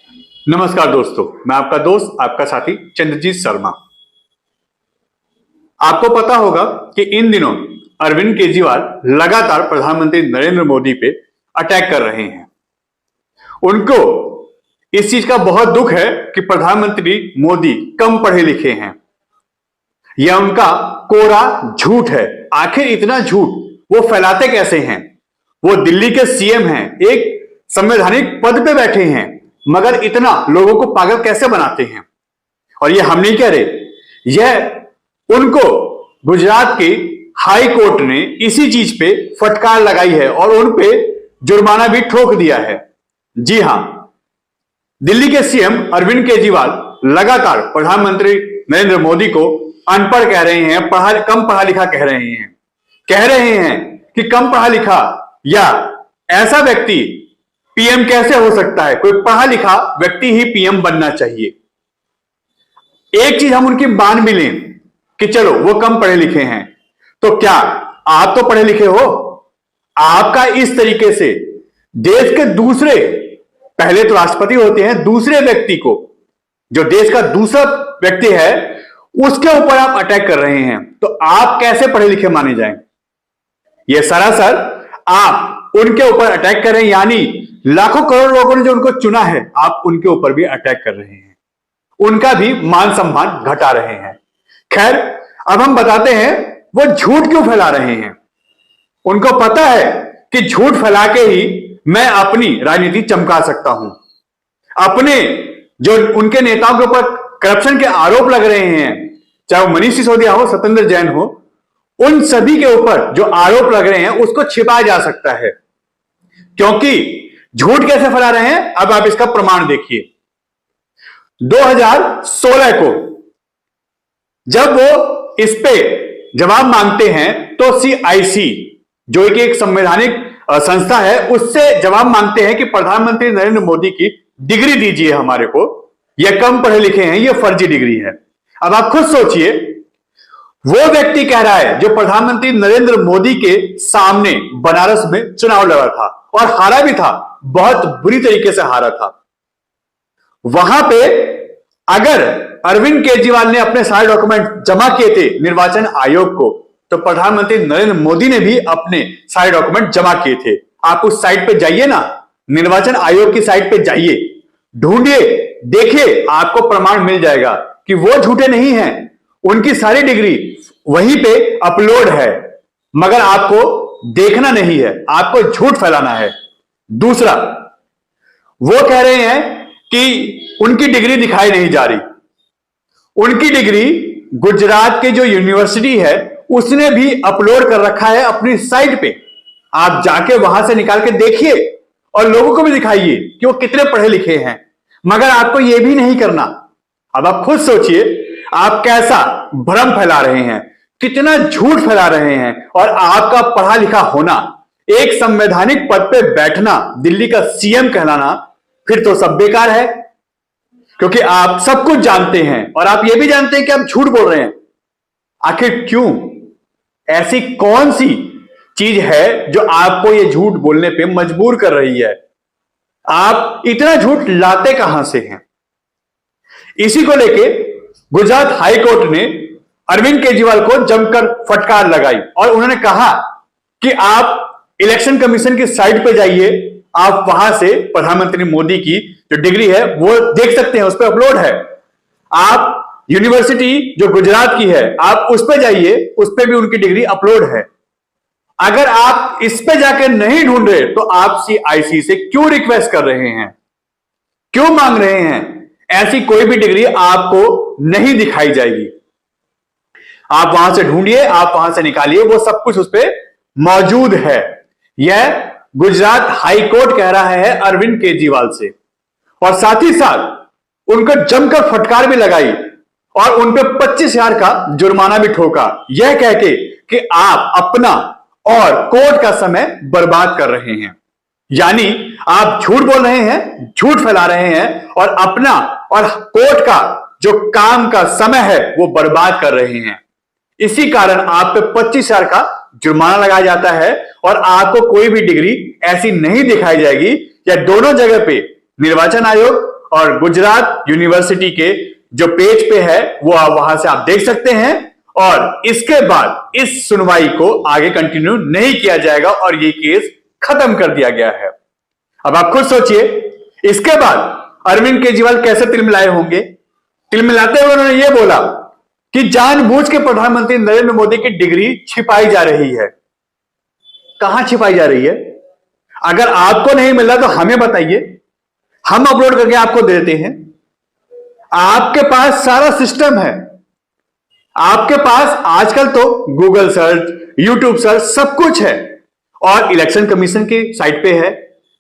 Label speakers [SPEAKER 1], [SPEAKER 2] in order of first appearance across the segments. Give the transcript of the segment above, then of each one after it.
[SPEAKER 1] नमस्कार दोस्तों, मैं आपका दोस्त आपका साथी चंद्रजीत शर्मा। आपको पता होगा कि इन दिनों अरविंद केजरीवाल लगातार प्रधानमंत्री नरेंद्र मोदी पे अटैक कर रहे हैं। उनको इस चीज का बहुत दुख है कि प्रधानमंत्री मोदी कम पढ़े लिखे हैं। यह उनका कोरा झूठ है। आखिर इतना झूठ वो फैलाते कैसे हैं? वो दिल्ली के सीएम हैं, एक संवैधानिक पद पे बैठे हैं, मगर इतना लोगों को पागल कैसे बनाते हैं? और ये हम नहीं कह रहे, यह उनको गुजरात की हाई कोर्ट ने इसी चीज पे फटकार लगाई है और उन पे जुर्माना भी ठोक दिया है। जी हां, दिल्ली के सीएम अरविंद केजरीवाल लगातार प्रधानमंत्री नरेंद्र मोदी को अनपढ़ कह रहे हैं, कम पढ़ा लिखा कह रहे हैं कि कम पढ़ा लिखा या ऐसा व्यक्ति पीएम कैसे हो सकता है? कोई पढ़ा लिखा व्यक्ति ही पीएम बनना चाहिए। एक चीज हम उनकी मान भी लें कि चलो वो कम पढ़े लिखे हैं, तो क्या आप तो पढ़े लिखे हो? आपका इस तरीके से देश के दूसरे, पहले तो राष्ट्रपति होते हैं, दूसरे व्यक्ति को, जो देश का दूसरा व्यक्ति है, उसके ऊपर आप अटैक कर रहे हैं, तो आप कैसे पढ़े लिखे माने जाएं? यह सरासर आप उनके ऊपर अटैक कर रहे हैं, यानी लाखों करोड़ लोगों ने जो उनको चुना है, आप उनके ऊपर भी अटैक कर रहे हैं, उनका भी मान सम्मान घटा रहे हैं। खैर, अब हम बताते हैं वो झूठ क्यों फैला रहे हैं। उनको पता है कि झूठ फैला के ही मैं अपनी राजनीति चमका सकता हूं। अपने जो उनके नेताओं के ऊपर करप्शन के आरोप लग रहे हैं, चाहे वो मनीष सिसोदिया हो, सत्येंद्र जैन हो, उन सभी के ऊपर जो आरोप लग रहे हैं उसको छिपाया जा सकता है। क्योंकि झूठ कैसे फैला रहे हैं, अब आप इसका प्रमाण देखिए। 2016 को जब वो इस पे जवाब मांगते हैं तो सीआईसी, जो कि एक संवैधानिक संस्था है, उससे जवाब मांगते हैं कि प्रधानमंत्री नरेंद्र मोदी की डिग्री दीजिए हमरे को, यह कम पढ़े लिखे हैं, यह फर्जी डिग्री है। अब आप खुद सोचिए, वो व्यक्ति कह रहा है जो प्रधानमंत्री नरेंद्र मोदी के सामने बनारस में चुनाव लड़ा था और हारा भी था, बहुत बुरी तरीके से हारा था। वहां पे अगर अरविंद केजरीवाल ने अपने सारे डॉक्यूमेंट जमा किए थे निर्वाचन आयोग को, तो प्रधानमंत्री नरेंद्र मोदी ने भी अपने सारे डॉक्यूमेंट जमा किए थे। आप उस साइट पे जाइए ना, निर्वाचन आयोग की साइट पे जाइए, ढूंढिए, देखिए, आपको प्रमाण मिल जाएगा कि वो झूठे नहीं हैं। उनकी सारी डिग्री वहीं पे अपलोड है, मगर आपको देखना नहीं है, आपको झूठ फैलाना है। दूसरा, वो कह रहे हैं कि उनकी डिग्री दिखाई नहीं जा रही। उनकी डिग्री गुजरात के जो यूनिवर्सिटी है उसने भी अपलोड कर रखा है अपनी साइट पे। आप जाके वहां से निकाल के देखिए और लोगों को भी दिखाइए कि वो कितने पढ़े लिखे हैं, मगर आपको यह भी नहीं करना। अब आप खुद सोचिए, आप कैसा भ्रम फैला रहे हैं, कितना झूठ फैला रहे हैं। और आपका पढ़ा लिखा होना, एक संवैधानिक पद पे बैठना, दिल्ली का सीएम कहलाना, फिर तो सब बेकार है, क्योंकि आप सब कुछ जानते हैं और आप ये भी जानते हैं कि आप झूठ बोल रहे हैं। आखिर क्यों? ऐसी कौन सी चीज है जो आपको ये झूठ बोलने पे मजबूर कर रही है? आप इतना झूठ लाते कहां से हैं? इसी को लेके गुजरात हाई कोर्ट ने अरविंद केजरीवाल को जमकर फटकार लगाई और उन्होंने कहा कि आप इलेक्शन कमीशन की साइट पे जाइए, आप वहां से प्रधानमंत्री मोदी की जो डिग्री है वो देख सकते हैं, उस पर अपलोड है। आप यूनिवर्सिटी जो गुजरात की है, आप उस पर जाइए, उस पर भी उनकी डिग्री अपलोड है। अगर आप इस पे जाके नहीं ढूंढ रहे, तो आप सीआईसी से क्यों रिक्वेस्ट कर रहे हैं, क्यों मांग रहे हैं? ऐसी कोई भी डिग्री आपको नहीं दिखाई जाएगी। आप वहां से ढूंढिए, आप वहां से निकालिए, वो सब कुछ उस पर मौजूद है। यह गुजरात हाई कोर्ट कह रहा है अरविंद केजरीवाल से, और साथ ही साथ उनको जमकर फटकार भी लगाई और उन पे 25,000 का जुर्माना भी ठोका, यह कह के कि आप अपना और कोर्ट का समय बर्बाद कर रहे हैं। यानी आप झूठ बोल रहे हैं, झूठ फैला रहे हैं और अपना और कोर्ट का जो काम का समय है वो बर्बाद कर रहे हैं। इसी कारण आप पे 25,000 का जुर्माना लगाया जाता है और आपको कोई भी डिग्री ऐसी नहीं दिखाई जाएगी, या दोनों जगह पे निर्वाचन आयोग और गुजरात यूनिवर्सिटी के जो पेज पे है वो वहां से आप देख सकते हैं। और इसके बाद इस सुनवाई को आगे कंटिन्यू नहीं किया जाएगा और ये केस खत्म कर दिया गया है। अब आप खुद सोचिए, इसके बाद अरविंद केजरीवाल कैसे तिलमिलाए होंगे। तिलमिलाते हुए उन्होंने यह बोला कि जानबूझ के प्रधानमंत्री नरेंद्र मोदी की डिग्री छिपाई जा रही है। कहां छिपाई जा रही है? अगर आपको नहीं मिल रहा तो हमें बताइए, हम अपलोड करके आपको देते हैं। आपके पास सारा सिस्टम है, आपके पास आजकल तो गूगल सर्च, यूट्यूब सर्च सब कुछ है। और इलेक्शन कमीशन की साइट पे है,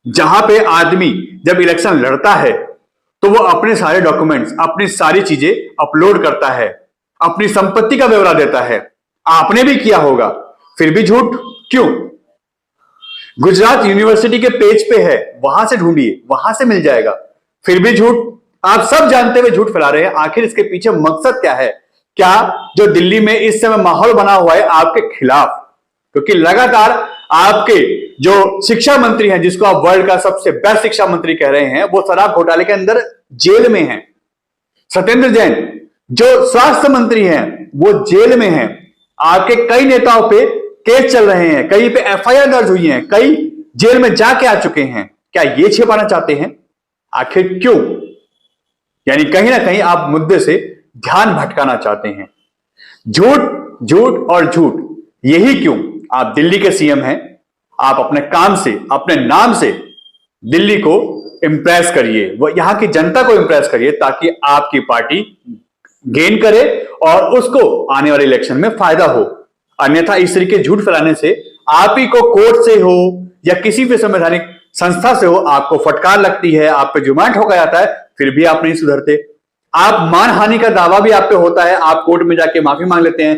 [SPEAKER 1] जहां पे आदमी जब इलेक्शन लड़ता है तो वो अपने सारे डॉक्यूमेंट्स, अपनी सारी चीजें अपलोड करता है, अपनी संपत्ति का ब्यौरा देता है। आपने भी किया होगा, फिर भी झूठ क्यों? गुजरात यूनिवर्सिटी के पेज पे है, वहां से ढूंढिए, वहां से मिल जाएगा। फिर भी झूठ, आप सब जानते हुए झूठ फैला रहे हैं। आखिर इसके पीछे मकसद क्या है? क्या जो दिल्ली में इस समय माहौल बना हुआ है आपके खिलाफ? क्योंकि लगातार आपके जो शिक्षा मंत्री हैं, जिसको आप वर्ल्ड का सबसे बेस्ट शिक्षा मंत्री कह रहे हैं, वो शराब घोटाले के अंदर जेल में हैं। सत्येंद्र जैन जो स्वास्थ्य मंत्री हैं वो जेल में हैं। आपके कई नेताओं पे केस चल रहे हैं, कई पे एफआईआर दर्ज हुई है, कई जेल में जाके आ चुके हैं। क्या ये छिपाना चाहते हैं? आखिर क्यों? यानी कहीं ना कहीं आप मुद्दे से ध्यान भटकाना चाहते हैं। झूठ झूठ और झूठ, यही क्यों? आप दिल्ली के सीएम हैं, आप अपने काम से, अपने नाम से दिल्ली को इंप्रेस करिए, वो यहां की जनता को इंप्रेस करिए, ताकि आपकी पार्टी गेन करे और उसको आने वाले इलेक्शन में फायदा हो। अन्यथा इस तरीके झूठ फैलाने से आप ही को कोर्ट से हो या किसी भी संवैधानिक संस्था से हो, आपको फटकार लगती है, आप पे जुर्माना ठोका जाता है, फिर भी आप नहीं सुधरते। आप मानहानि का दावा भी आप पे होता है, आप कोर्ट में जाके माफी मांग लेते हैं,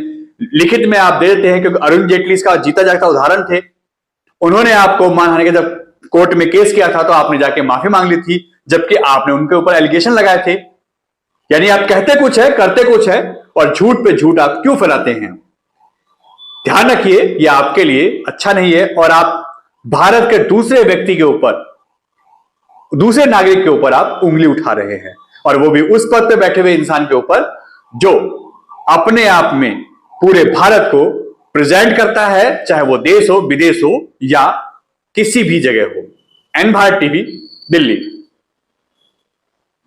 [SPEAKER 1] लिखित में आप दे देते हैं, क्योंकि अरुण जेटली इसका जीता जागता उदाहरण थे। उन्होंने आपको मानहानि का जब कोर्ट में केस किया था तो आपने जाके माफी मांग ली थी, जबकि आपने उनके ऊपर एलिगेशन लगाए थे। यानी आप कहते कुछ है, करते कुछ है, और झूठ पे झूठ आप क्यों फैलाते हैं? ध्यान रखिए, यह आपके लिए अच्छा नहीं है और आप भारत के दूसरे व्यक्ति के ऊपर, दूसरे नागरिक के ऊपर आप उंगली उठा रहे हैं, और वो भी उस पद पे बैठे हुए इंसान के ऊपर जो अपने आप में पूरे भारत को प्रेजेंट करता है, चाहे वो देश हो, विदेश हो या किसी भी जगह हो। एन भारत टीवी, दिल्ली।